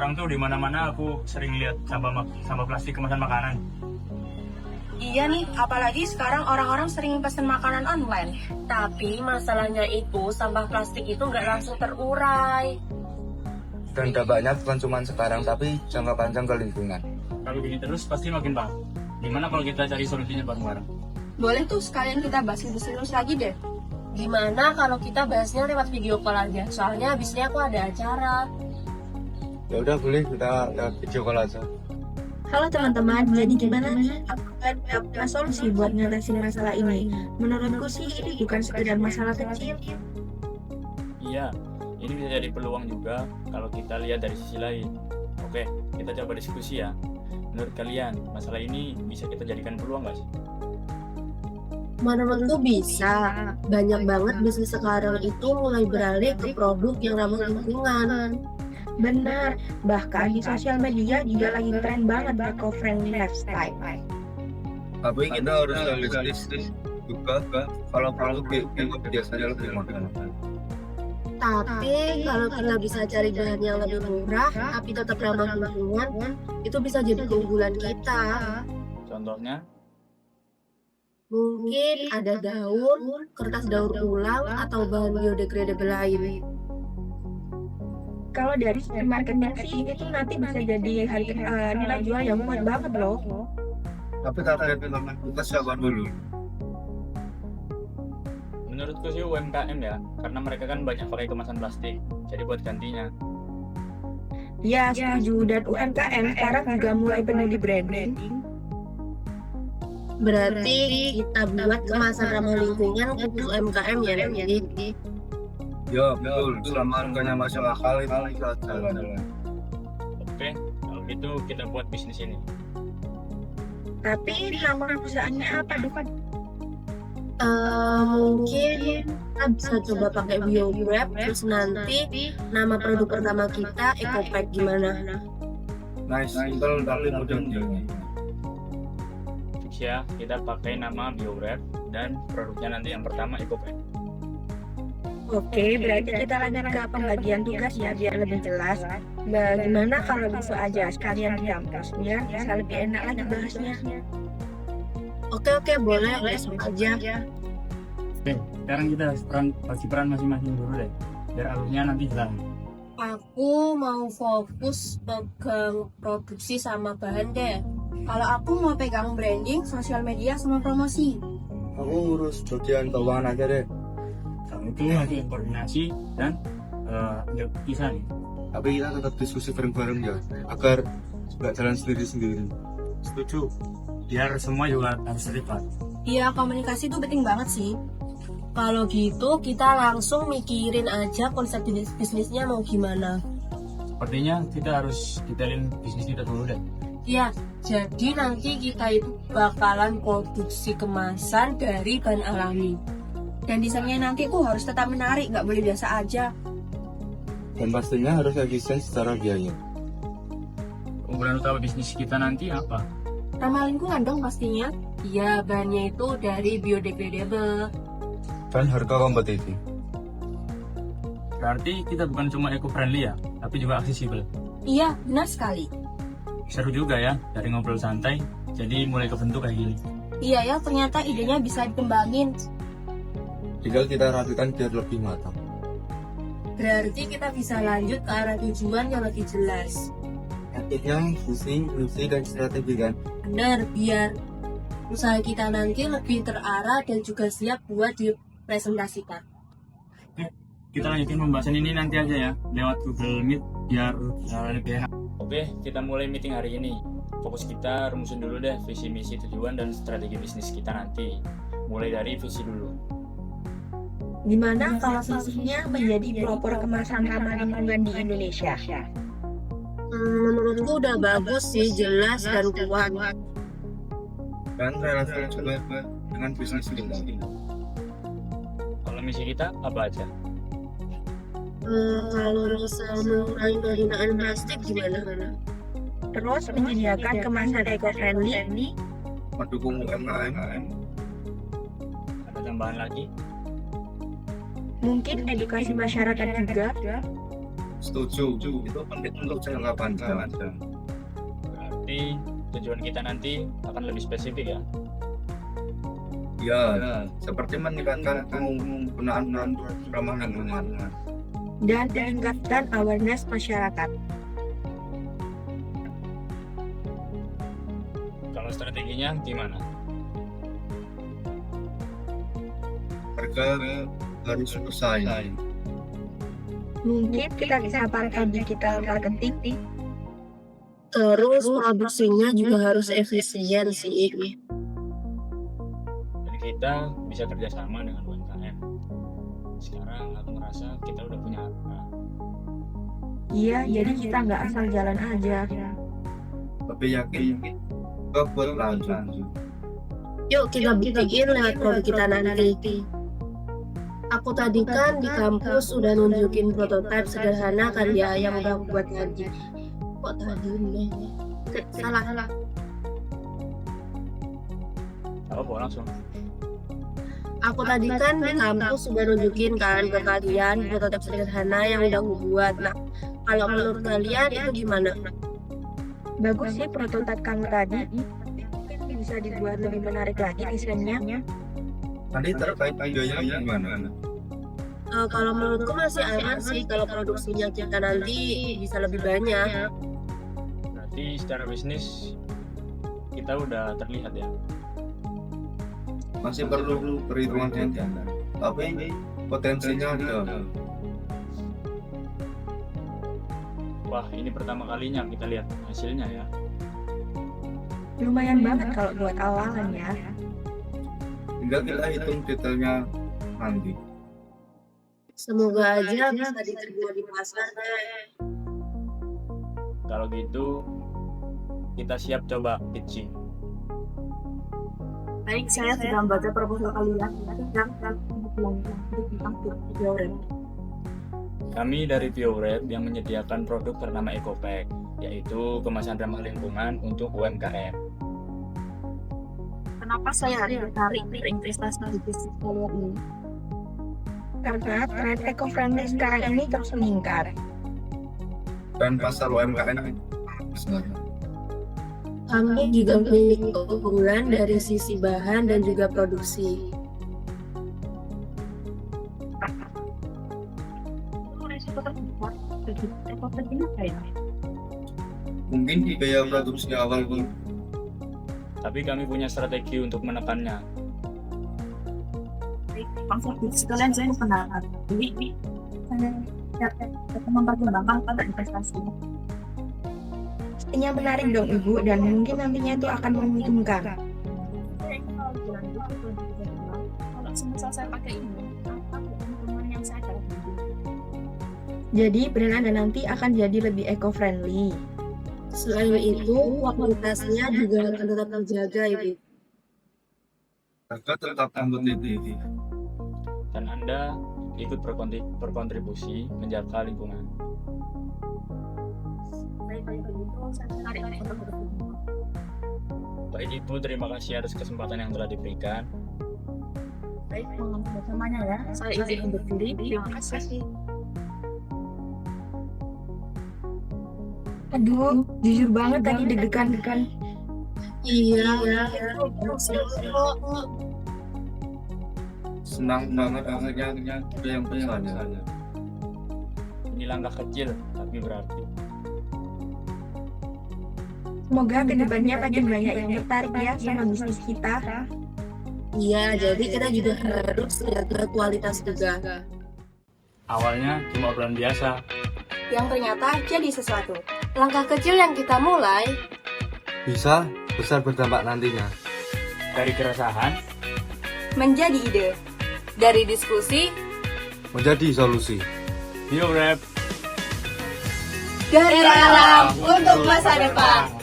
sekarang tuh di mana-mana aku sering lihat sampah plastik kemasan makanan. Iya nih, apalagi sekarang orang-orang sering pesen makanan online. Tapi masalahnya itu sampah plastik itu nggak langsung terurai. Dan dampaknya bukan cuma sekarang, tapi jangka panjang ke lingkungan. Kalau gini terus pasti makin parah. Gimana kalau kita cari solusinya bareng-bareng? Boleh tuh sekalian kita bahas lebih serius lagi deh. Gimana kalau kita bahasnya lewat video call aja? Soalnya abisnya aku ada acara. Ya udah, boleh kita video call aja. Halo teman-teman, jadi gimana nih? Apakah punya solusi buat ngatasin masalah ini? Menurutku sih ini bukan sekedar masalah kecil. Iya, ini bisa jadi peluang juga kalau kita lihat dari sisi lain. Oke, kita coba diskusi ya. Menurut kalian, masalah ini bisa kita jadikan peluang nggak sih? Menurutku bisa. Banyak banget bisnis sekarang itu mulai beralih ke produk yang ramah lingkungan. Benar, bahkan di sosial media juga lagi tren banget eco-friendly lifestyle. Tapi kita harus realistis juga kalau produk itu biasanya lebih mahal. Tapi kalau kita bisa cari bahan yang lebih murah, tapi tetap ramah lingkungan, itu bisa jadi keunggulan kita. Contohnya, Mungkin ada daun, kertas daur ulang, atau bahan biodegradable lain. Kalau dari sisi marketing sih itu nanti bisa jadi nilai jual yang kuat banget loh. Tapi target kita siapa dulu? menurutku sih UMKM ya, karena mereka kan banyak pakai kemasan plastik. Jadi buat gantinya. Ya, setuju. Dan UMKM sekarang juga mulai peduli branding. Berarti kita buat kemasan ramah lingkungan untuk UMKM ya, Randy? Ya betul, selama harganya masuk akal itu kita jalan. Oke, kalau gitu kita buat bisnis ini. Tapi nama perusahaannya apa, Dufan? Mungkin kita bisa coba pakai BioWrap, terus nanti nama produk pertama kita EcoPack gimana? Nice, simple tapi mudah dijaga. Fix ya, kita pakai nama BioWrap dan produknya nanti yang pertama EcoPack. Oke, berarti kita lanjut ke pembagian tugas ya biar lebih jelas. Bagaimana kalau besok aja sekalian di kampus biar bisa lebih enak lagi bahasnya. Oke, boleh, besok aja. Oke, sekarang kita kasih peran masing-masing dulu deh, biar alurnya nanti jelas. Aku mau fokus pegang produksi sama bahan deh. Kalau aku mau pegang branding, sosial media, sama promosi. Aku ngurus bagian keuangan aja deh. Kamu itu lagi koordinasi dan kisah nih. Tapi kita tetap diskusi bareng-bareng ya, agar nggak jalan sendiri-sendiri. Setuju, biar semua juga harus terlibat. Iya, komunikasi itu penting banget sih. Kalau gitu kita langsung mikirin aja konsep bisnisnya mau gimana. Sepertinya kita harus detailin bisnis kita dulu deh. Iya, jadi nanti kita itu bakalan produksi kemasan dari bahan alami. Dan desainnya nanti tuh harus tetap menarik, nggak boleh biasa aja. Dan pastinya harus efisien secara biaya. Keunggulan utama bisnis kita nanti apa? Ramah lingkungan dong pastinya. Iya, bahannya itu dari biodegradable. Dan harga kompetitif. Berarti kita bukan cuma eco-friendly ya, tapi juga aksesibel. Iya, benar sekali. Seru juga ya, dari ngobrol santai, jadi mulai kebentuk kayak gini. Iya ya, ternyata idenya bisa dikembangin. Tinggal kita rapikan biar lebih matang. Berarti kita bisa lanjut ke arah tujuan yang lebih jelas. Artinya visi, misi, dan strategi kan. Benar, biar usaha kita nanti lebih terarah dan juga siap buat dipresentasikan. Kita lanjutin pembahasan ini nanti aja ya, lewat Google Meet biar lebih enak. Oke, kita mulai meeting hari ini. Fokus kita rumusin dulu deh visi, misi, tujuan, dan strategi bisnis kita nanti. Mulai dari visi dulu. Gimana kalau visinya menjadi pelopor kemasan ramah lingkungan di Indonesia? Menurutku udah bagus sih, jelas dan kuat. Dan relasi juga dengan bisnis kita. Kalau misi kita apa aja? Kalau misal mengurangi penggunaan plastik gimana? Terus menyediakan kemasan eco-friendly. Mendukung UMKM. Ada tambahan lagi? Mungkin edukasi masyarakat juga. Setuju, itu penting untuk jangka panjang. Berarti tujuan kita nanti akan lebih spesifik ya. Ya, seperti meningkatkan penggunaan ramah lingkungan. dan meningkatkan awareness masyarakat. Kalau strateginya gimana? Harga harus bersaing. Mungkin kita bisa pakai digital marketing. Terus produksinya juga harus efisien sih. Dan kita bisa kerjasama dengan UMKM. Sekarang aku merasa kita udah punya harga. Iya, jadi kita nggak asal jalan aja. Tapi yakin kita buat lanjut. Yuk kita buktiin lewat produk kita nanti. Aku tadi kan di kampus udah nunjukin prototipe sederhana kan ya yang udah aku buat tadi. Kok tadi nih? Salah. Apa langsung? Aku tadi kan di kampus udah nunjukin kan ke kalian prototipe sederhana yang udah aku buat. Nah, kalau menurut kalian itu gimana? Bagus sih prototipe kamu tadi. Mungkin bisa dibuat lebih menarik lagi desainnya. Nanti terkait biayanya gimana? Kalau menurutku masih aman sih kalau produksinya kita nanti bisa lebih banyak. Berarti secara bisnis kita udah terlihat ya. Masih perlu perhitungan yang tapi potensinya ada. Wah, ini pertama kalinya kita lihat hasilnya ya. Lumayan banget kalau buat awalan ya. Tinggal kita hitung detailnya nanti. Semoga aja bisa diterima di pasar deh. Kalau gitu kita siap coba pitching. Baik, saya sudah membaca proposal kalian tentang Biorep. Kami dari Biorep yang menyediakan produk bernama EcoPack, yaitu kemasan ramah lingkungan untuk UMKM. Kenapa saya tertarik berinvestasi di bisnis kalian ini? Karena tren eco-friendly sekarang ini terus meningkat. Dan pasar UMKM besar. Kami juga memiliki keunggulan dari sisi bahan dan juga produksi. Resiko terbesar bagi ekonomi ini apa ya? Mungkin di biaya produksi awal pun. Tapi kami punya strategi untuk menekannya. Konsep bisnis kalian saya pendapat. Jadi saya mempertimbangkan pada investasi. Pastinya menarik dong Ibu, dan mungkin nantinya itu akan menguntungkan. Kalau semisal saya pakai ini, apa keuntungan yang saya dapat? Jadi brand Anda nanti akan jadi lebih eco-friendly. Selain itu, kualitasnya juga akan tetap terjaga, Ibu. Harga tetap kompetitif. Dan Anda ikut berkontribusi menjaga lingkungan. Baik-baik itu saya tarik untuk bertemu. Baik Ibu, terima kasih atas kesempatan yang telah diberikan. Baik, mohon bersamanya ya. Saya izin undur diri. Terima kasih. Aduh, jujur banget tadi deg-degan. Iya. Senang banget akhirnya ada yang bertanya. Ini langkah kecil, tapi berarti. Semoga kedepannya makin banyak yang tertarik ya sama bisnis kita. Iya, jadi kita juga harus jaga kualitas juga. Awalnya cuma obrolan biasa, Yang ternyata jadi sesuatu. Langkah kecil yang kita mulai Bisa besar berdampak nantinya. dari keresahan menjadi ide. Dari diskusi Menjadi solusi. Biorep. dari alam untuk masa depan.